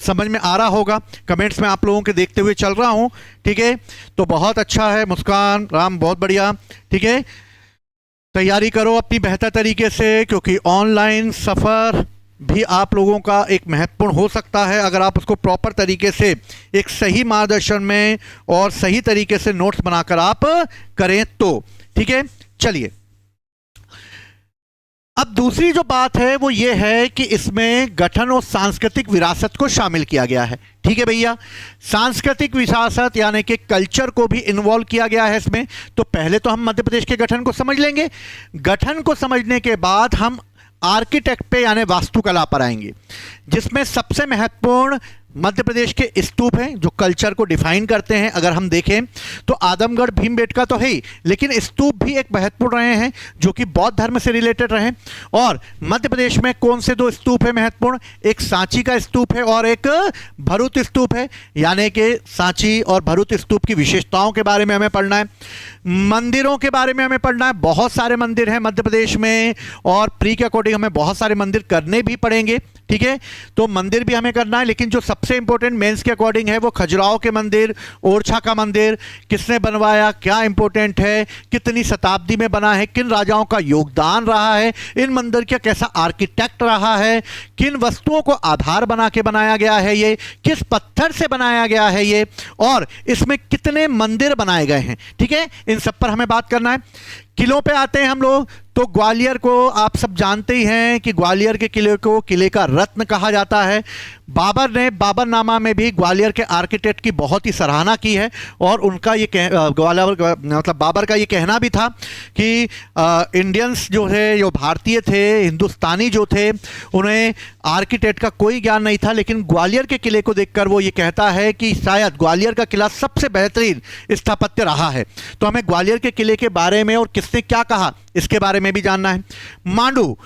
समझ में आ रहा होगा। कमेंट्स में आप लोगों के देखते हुए चल रहा हूं। ठीक है, तो बहुत अच्छा है मुस्कान राम, बहुत बढ़िया। ठीक है, तैयारी करो अपनी बेहतर तरीके से, क्योंकि ऑनलाइन सफ़र भी आप लोगों का एक महत्वपूर्ण हो सकता है अगर आप उसको प्रॉपर तरीके से एक सही मार्गदर्शन में और सही तरीके से नोट्स बनाकर आप करें तो। ठीक है, चलिए अब दूसरी जो बात है वो ये है कि इसमें गठन और सांस्कृतिक विरासत को शामिल किया गया है। ठीक है भैया, सांस्कृतिक विरासत यानी कि कल्चर को भी इन्वॉल्व किया गया है इसमें। तो पहले तो हम मध्य प्रदेश के गठन को समझ लेंगे। गठन को समझने के बाद हम आर्किटेक्ट पे यानी वास्तुकला पर आएंगे, जिसमें सबसे महत्वपूर्ण मध्य प्रदेश के स्तूप हैं जो कल्चर को डिफाइन करते हैं। अगर हम देखें तो आदमगढ़ भीमबेटका तो है ही, लेकिन स्तूप भी एक महत्वपूर्ण रहे हैं जो कि बौद्ध धर्म से रिलेटेड रहे। और मध्य प्रदेश में कौन से दो स्तूप है महत्वपूर्ण, एक सांची का स्तूप है और एक भरूच स्तूप है। यानी कि सांची और भरूच स्तूप की विशेषताओं के बारे में हमें पढ़ना है। मंदिरों के बारे में हमें पढ़ना है। बहुत सारे मंदिर हैं मध्य प्रदेश में और प्री के अकॉर्डिंग हमें बहुत सारे मंदिर करने भी पड़ेंगे। ठीक है, तो मंदिर भी हमें करना है, लेकिन जो सबसे इंपॉर्टेंट मेंस के अकॉर्डिंग है वो खजुराहो के मंदिर, ओरछा का मंदिर किसने बनवाया, क्या इंपॉर्टेंट है, कितनी शताब्दी में बना है, किन राजाओं का योगदान रहा है, इन मंदिर का कैसा आर्किटेक्ट रहा है, किन वस्तुओं को आधार बना के बनाया गया है, ये किस पत्थर से बनाया गया है ये, और इसमें कितने मंदिर बनाए गए हैं। ठीक है, इन सब पर हमें बात करना है। किलों पे आते हैं हम लोग, तो ग्वालियर को आप सब जानते ही हैं कि ग्वालियर के किले को किले का रत्न कहा जाता है। बाबर ने बाबरनामा में भी ग्वालियर के आर्किटेक्ट की बहुत ही सराहना की है और उनका ये ग्वालियर मतलब बाबर का ये कहना भी था कि इंडियंस जो है, जो भारतीय थे, हिंदुस्तानी जो थे, उन्हें आर्किटेक्ट का कोई ज्ञान नहीं था, लेकिन ग्वालियर के किले को देखकर वो ये कहता है कि शायद ग्वालियर का किला सबसे बेहतरीन स्थापत्य रहा है। तो हमें ग्वालियर के किले के बारे में और किसने क्या कहा इसके बारे में भी जानना है। मांडू,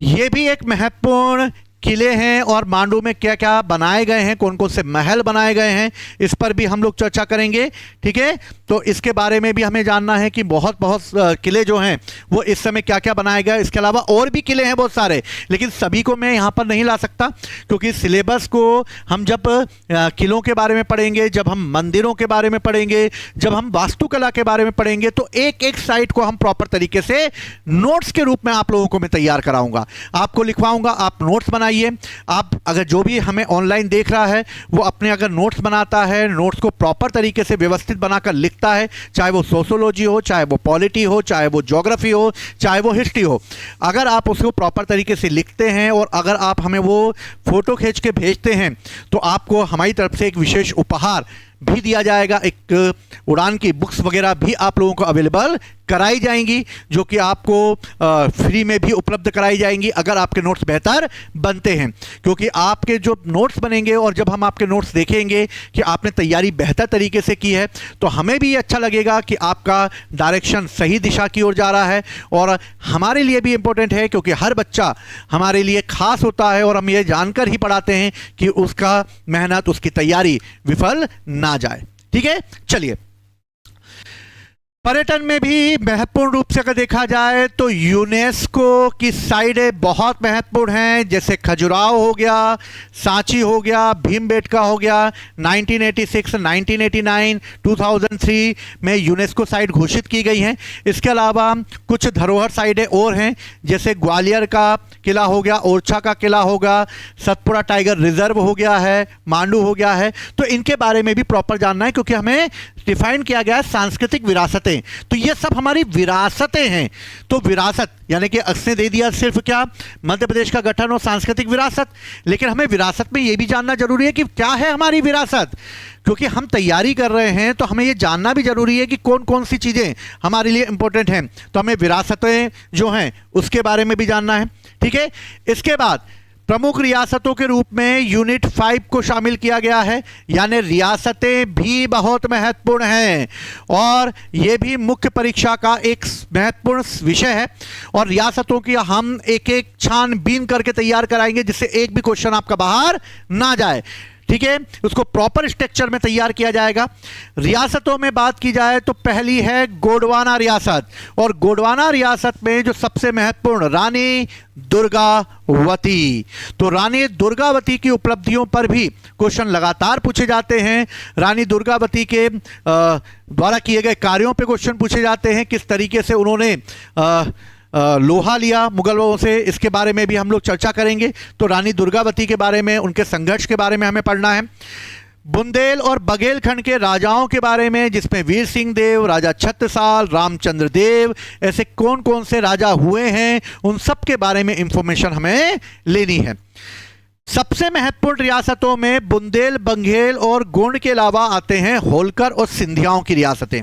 ये भी एक महत्वपूर्ण किले हैं और मांडू में क्या क्या बनाए गए हैं, कौन कौन से महल बनाए गए हैं, इस पर भी हम लोग चर्चा करेंगे। ठीक है, तो इसके बारे में भी हमें जानना है कि बहुत किले जो हैं वो इस समय क्या क्या बनाए गए। इसके अलावा और भी किले हैं बहुत सारे, लेकिन सभी को मैं यहाँ पर नहीं ला सकता, क्योंकि सिलेबस को हम जब किलों के बारे में पढ़ेंगे, जब हम मंदिरों के बारे में पढ़ेंगे, जब हम वास्तुकला के बारे में पढ़ेंगे, तो एक एक साइट को हम प्रॉपर तरीके से नोट्स के रूप में आप लोगों को मैं तैयार कराऊंगा, आपको लिखवाऊंगा। आप नोट्स बनाइए। आप अगर जो भी हमें ऑनलाइन देख रहा है वो अपने अगर नोट्स बनाता है, नोट्स को प्रॉपर तरीके से व्यवस्थित बनाकर लिखता है, चाहे वो सोशियोलॉजी हो, चाहे वो पॉलिटी हो, चाहे वो ज्योग्राफी हो, चाहे वो हिस्ट्री हो, अगर आप उसको प्रॉपर तरीके से लिखते हैं और अगर आप हमें वो फोटो खींच के भेजते हैं तो आपको हमारी तरफ से एक विशेष उपहार भी दिया जाएगा, एक उड़ान की बुक्स वगैरह भी आप लोगों को अवेलेबल कराई जाएंगी, जो कि आपको फ्री में भी उपलब्ध कराई जाएंगी अगर आपके नोट्स बेहतर बनते हैं। क्योंकि आपके जो नोट्स बनेंगे और जब हम आपके नोट्स देखेंगे कि आपने तैयारी बेहतर तरीके से की है, तो हमें भी अच्छा लगेगा कि आपका डायरेक्शन सही दिशा की ओर जा रहा है। और हमारे लिए भी इंपॉर्टेंट है, क्योंकि हर बच्चा हमारे लिए खास होता है और हम ये जानकर ही पढ़ाते हैं कि उसका मेहनत, उसकी तैयारी विफल ना जाए। ठीक है, चलिए। पर्यटन में भी महत्वपूर्ण रूप से अगर देखा जाए तो यूनेस्को की साइटें बहुत महत्वपूर्ण हैं, जैसे खजुराहो हो गया, सांची हो गया, भीमबेटका हो गया। 1986, 1989, 2003 में यूनेस्को साइट घोषित की गई हैं। इसके अलावा कुछ धरोहर साइटें और हैं, जैसे ग्वालियर का किला हो गया, ओरछा का किला होगा, सतपुड़ा टाइगर रिजर्व हो गया है, मांडू हो गया है। तो इनके बारे में भी प्रॉपर जानना है, क्योंकि हमें डिफाइन किया गया है सांस्कृतिक विरासतें। तो ये सब हमारी विरासतें हैं। तो विरासत यानी कि अक्सर दे दिया सिर्फ क्या, मध्य प्रदेश का गठन और सांस्कृतिक विरासत, लेकिन हमें विरासत में ये भी जानना जरूरी है कि क्या है हमारी विरासत। क्योंकि हम तैयारी कर रहे हैं तो हमें ये जानना भी जरूरी है कि कौन कौन सी चीज़ें हमारे लिए इंपॉर्टेंट हैं। तो हमें विरासतें जो हैं उसके बारे में भी जानना है। ठीक है, इसके बाद प्रमुख रियासतों के रूप में यूनिट 5 को शामिल किया गया है, यानी रियासतें भी बहुत महत्वपूर्ण हैं और ये भी मुख्य परीक्षा का एक महत्वपूर्ण विषय है। और रियासतों की हम एक एक छानबीन करके तैयार कराएंगे, जिससे एक भी क्वेश्चन आपका बाहर ना जाए। ठीक है, उसको प्रॉपर स्ट्रक्चर में तैयार किया जाएगा। रियासतों में बात की जाए तो पहली है गोंडवाना रियासत, और गोंडवाना रियासत में जो सबसे महत्वपूर्ण रानी दुर्गावती। तो रानी दुर्गावती की उपलब्धियों पर भी क्वेश्चन लगातार पूछे जाते हैं। रानी दुर्गावती के द्वारा किए गए कार्यों पे क्वेश्चन पूछे जाते हैं, किस तरीके से उन्होंने लोहा लिया मुगलों से, इसके बारे में भी हम लोग चर्चा करेंगे। तो रानी दुर्गावती के बारे में, उनके संघर्ष के बारे में हमें पढ़ना है। बुंदेल और बघेलखंड के राजाओं के बारे में, जिसमें वीर सिंह देव, राजा छत्रसाल, रामचंद्र देव, ऐसे कौन कौन से राजा हुए हैं, उन सब के बारे में इंफॉर्मेशन हमें लेनी है। सबसे महत्वपूर्ण रियासतों में बुंदेल, बघेल और गोंड के अलावा आते हैं होलकर और सिंधियाओं की रियासतें।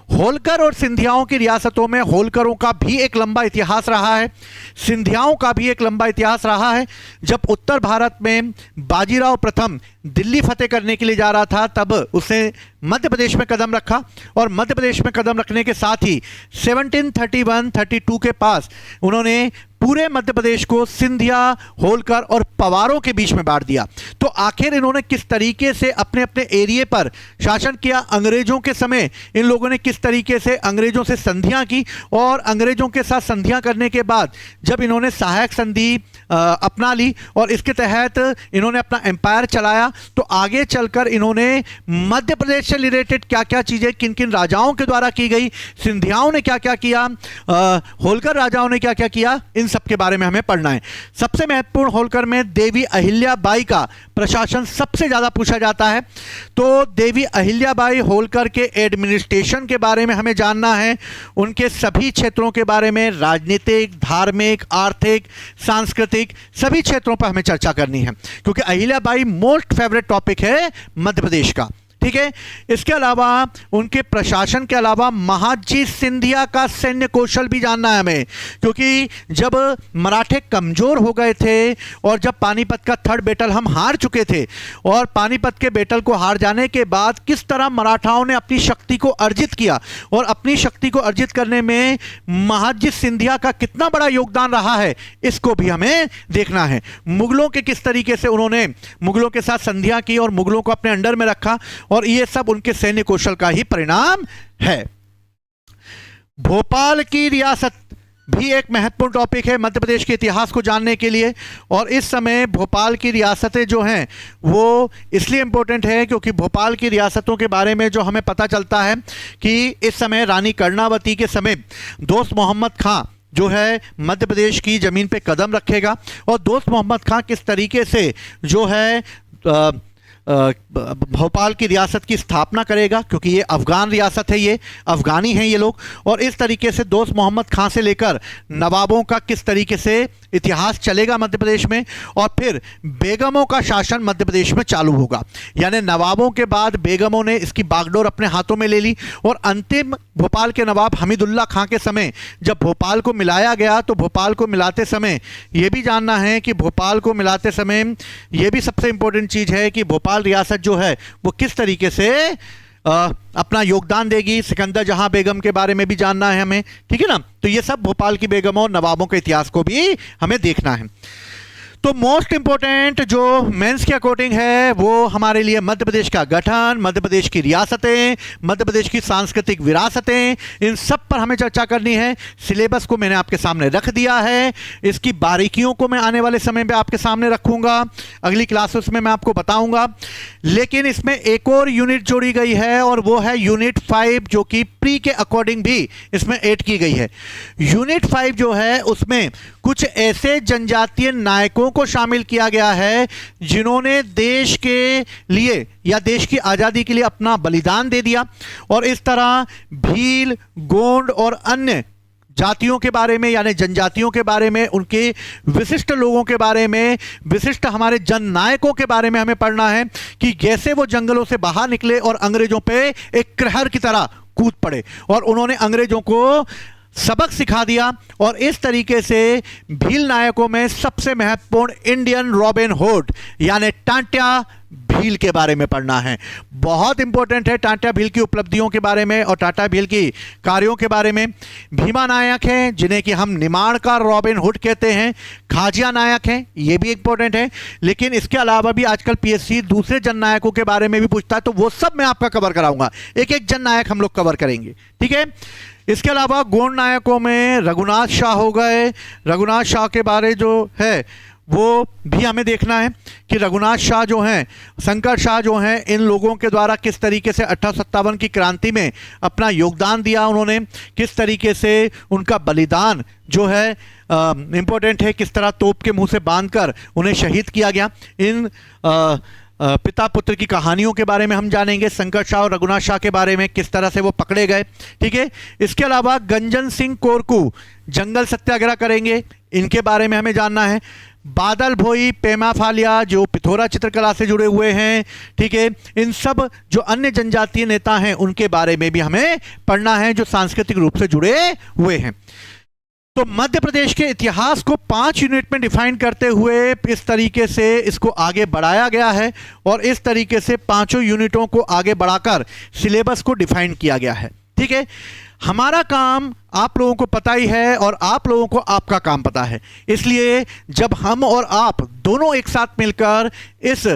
होलकर और सिंधियाओं की रियासतों में होलकरों का भी एक लंबा इतिहास रहा है, सिंधियाओं का भी एक लंबा इतिहास रहा है। जब उत्तर भारत में बाजीराव प्रथम दिल्ली फतेह करने के लिए जा रहा था, तब उसने मध्य प्रदेश में कदम रखा, और मध्य प्रदेश में कदम रखने के साथ ही 1731-32 के पास उन्होंने पूरे मध्य प्रदेश को सिंधिया, होलकर और पवारों के बीच में बांट दिया। तो आखिर इन्होंने किस तरीके से अपने अपने एरिया पर शासन किया, अंग्रेजों के समय इन लोगों ने किस तरीके से अंग्रेजों से संधियां की, और अंग्रेजों के साथ संधियां करने के बाद जब इन्होंने सहायक संधि अपना ली और इसके तहत इन्होंने अपना एम्पायर चलाया, तो आगे चलकर इन्होंने मध्य प्रदेश से रिलेटेड क्या क्या चीजें किन किन राजाओं के द्वारा की गई, सिंधियाओं ने क्या क्या किया, होलकर राजाओं ने क्या क्या किया, इन सब के बारे में हमें पढ़ना है। सबसे महत्वपूर्ण होलकर में देवी अहिल्याबाई का प्रशासन सबसे ज्यादा पूछा जाता है। तो देवी अहिल्याबाई होलकर के एडमिनिस्ट्रेशन के बारे में हमें जानना है, उनके सभी क्षेत्रों के बारे में, राजनीतिक, धार्मिक, आर्थिक, सांस्कृतिक, सभी क्षेत्रों पर हमें चर्चा करनी है, क्योंकि अहिल्याबाई मोस्ट फेवरेट टॉपिक है मध्य प्रदेश का। ठीक है, इसके अलावा उनके प्रशासन के अलावा महाजी सिंधिया का सैन्य कौशल भी जानना है हमें, क्योंकि जब मराठे कमजोर हो गए थे और जब पानीपत का थर्ड बैटल हम हार चुके थे, और पानीपत के बैटल को हार जाने के बाद किस तरह मराठाओं ने अपनी शक्ति को अर्जित किया, और अपनी शक्ति को अर्जित करने में महाजी सिंधिया का कितना बड़ा योगदान रहा है, इसको भी हमें देखना है। मुगलों के किस तरीके से उन्होंने मुगलों के साथ संधियां की और मुगलों को अपने अंडर में रखा, और ये सब उनके सैन्य कौशल का ही परिणाम है। भोपाल की रियासत भी एक महत्वपूर्ण टॉपिक है मध्य प्रदेश के इतिहास को जानने के लिए, और इस समय भोपाल की रियासतें जो हैं वो इसलिए इंपॉर्टेंट है क्योंकि भोपाल की रियासतों के बारे में जो हमें पता चलता है कि इस समय रानी कर्णावती के समय दोस्त मोहम्मद खां जो है मध्य प्रदेश की जमीन पे कदम रखेगा, और दोस्त मोहम्मद खां किस तरीके से जो है भोपाल की रियासत की स्थापना करेगा, क्योंकि ये अफ़गान रियासत है, ये अफ़गानी हैं ये लोग। और इस तरीके से दोस्त मोहम्मद खां से लेकर नवाबों का किस तरीके से इतिहास चलेगा मध्य प्रदेश में, और फिर बेगमों का शासन मध्य प्रदेश में चालू होगा। यानी नवाबों के बाद बेगमों ने इसकी बागडोर अपने हाथों में ले ली, और अंतिम भोपाल के नवाब हमीदुल्ला खां के समय जब भोपाल को मिलाया गया, तो भोपाल को मिलाते समय यह भी जानना है कि भोपाल को मिलाते समय यह भी सबसे इंपॉर्टेंट चीज़ है कि भोपाल रियासत जो है वो किस तरीके से अपना योगदान देगी। सिकंदर जहां बेगम के बारे में भी जानना है हमें, ठीक है ना। तो ये सब भोपाल की बेगम और नवाबों के इतिहास को भी हमें देखना है। तो मोस्ट इंपॉर्टेंट जो मेंस के अकॉर्डिंग है वो हमारे लिए मध्य प्रदेश का गठन, मध्य प्रदेश की रियासतें, मध्य प्रदेश की सांस्कृतिक विरासतें, इन सब पर हमें चर्चा करनी है। सिलेबस को मैंने आपके सामने रख दिया है, इसकी बारीकियों को मैं आने वाले समय में आपके सामने रखूंगा, अगली क्लासेस में मैं आपको बताऊंगा। लेकिन इसमें एक और यूनिट जोड़ी गई है और वो है यूनिट 5, जो कि प्री के अकॉर्डिंग भी इसमें ऐड की गई है। यूनिट 5 जो है उसमें कुछ ऐसे जनजातीय नायकों को शामिल किया गया है जिन्होंने देश के लिए या देश की आज़ादी के लिए अपना बलिदान दे दिया, और इस तरह भील, गोंड और अन्य जातियों के बारे में यानी जनजातियों के बारे में, उनके विशिष्ट लोगों के बारे में, विशिष्ट हमारे जननायकों के बारे में हमें पढ़ना है कि कैसे वो जंगलों से बाहर निकले और अंग्रेजों पे एक कहर की तरह कूद पड़े और उन्होंने अंग्रेजों को सबक सिखा दिया। और इस तरीके से भील नायकों में सबसे महत्वपूर्ण इंडियन रॉबिन हुड यानी टांट्या भील के बारे में पढ़ना है। बहुत इंपॉर्टेंट है टांट्या भील की उपलब्धियों के बारे में और टांट्या भील की कार्यों के बारे में। भीमा नायक हैं जिन्हें कि हम निमाड़ का रॉबिन हुड कहते हैं, खाजिया नायक हैं, ये भी इंपॉर्टेंट है। लेकिन इसके अलावा भी आजकल पीएससी दूसरे जननायकों के बारे में भी पूछता है, तो वो सब मैं आपका कवर कराऊंगा, एक एक जननायक हम लोग कवर करेंगे, ठीक है। इसके अलावा गोंड नायकों में रघुनाथ शाह हो गए, रघुनाथ शाह के बारे जो है वो भी हमें देखना है कि रघुनाथ शाह जो हैं, शंकर शाह जो हैं, इन लोगों के द्वारा किस तरीके से 1857 की क्रांति में अपना योगदान दिया उन्होंने, किस तरीके से उनका बलिदान जो है इम्पोर्टेंट है, किस तरह तोप के मुंह से बांधकर उन्हें शहीद किया गया। इन पिता पुत्र की कहानियों के बारे में हम जानेंगे, शंकर शाह और रघुनाथ शाह के बारे में, किस तरह से वो पकड़े गए, ठीक है। इसके अलावा गंजन सिंह कोरकू जंगल सत्याग्रह करेंगे, इनके बारे में हमें जानना है। बादल भोई, पेमा फालिया जो पिथौरा चित्रकला से जुड़े हुए हैं, ठीक है। इन सब जो अन्य जनजातीय नेता हैं उनके बारे में भी हमें पढ़ना है जो सांस्कृतिक रूप से जुड़े हुए हैं। तो मध्य प्रदेश के इतिहास को 5 यूनिट में डिफाइन करते हुए इस तरीके से इसको आगे बढ़ाया गया है और इस तरीके से 5 यूनिटों को आगे बढ़ाकर सिलेबस को डिफाइन किया गया है, ठीक है। हमारा काम आप लोगों को पता ही है और आप लोगों को आपका काम पता है, इसलिए जब हम और आप दोनों एक साथ मिलकर इस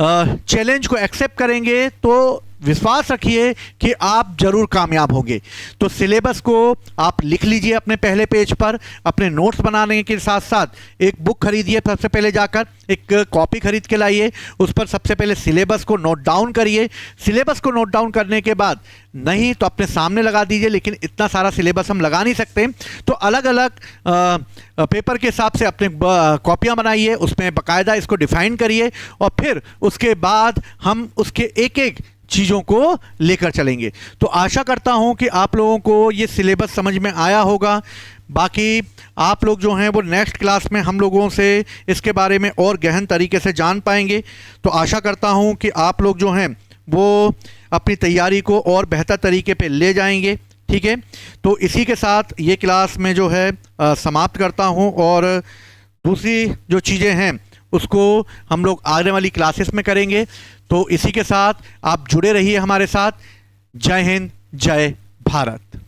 चैलेंज को एक्सेप्ट करेंगे तो विश्वास रखिए कि आप जरूर कामयाब होंगे। तो सिलेबस को आप लिख लीजिए अपने पहले पेज पर, अपने नोट्स बनाने के साथ साथ एक बुक खरीदिए, सबसे पहले जाकर एक कॉपी खरीद के लाइए, उस पर सबसे पहले सिलेबस को नोट डाउन करिए। सिलेबस को नोट डाउन करने के बाद नहीं तो अपने सामने लगा दीजिए, लेकिन इतना सारा सिलेबस हम लगा नहीं सकते, तो अलग अलग पेपर के हिसाब से अपने कॉपियाँ बनाइए, उसमें बाकायदा इसको डिफाइन करिए और फिर उसके बाद हम उसके एक एक चीज़ों को लेकर चलेंगे। तो आशा करता हूं कि आप लोगों को ये सिलेबस समझ में आया होगा। बाकी आप लोग जो हैं वो नेक्स्ट क्लास में हम लोगों से इसके बारे में और गहन तरीके से जान पाएंगे। तो आशा करता हूं कि आप लोग जो हैं वो अपनी तैयारी को और बेहतर तरीके पे ले जाएंगे, ठीक है। तो इसी के साथ ये क्लास में जो है समाप्त करता हूं और दूसरी जो चीज़ें हैं उसको हम लोग आने वाली क्लासेस में करेंगे। तो इसी के साथ आप जुड़े रहिए हमारे साथ। जय हिंद, जय भारत।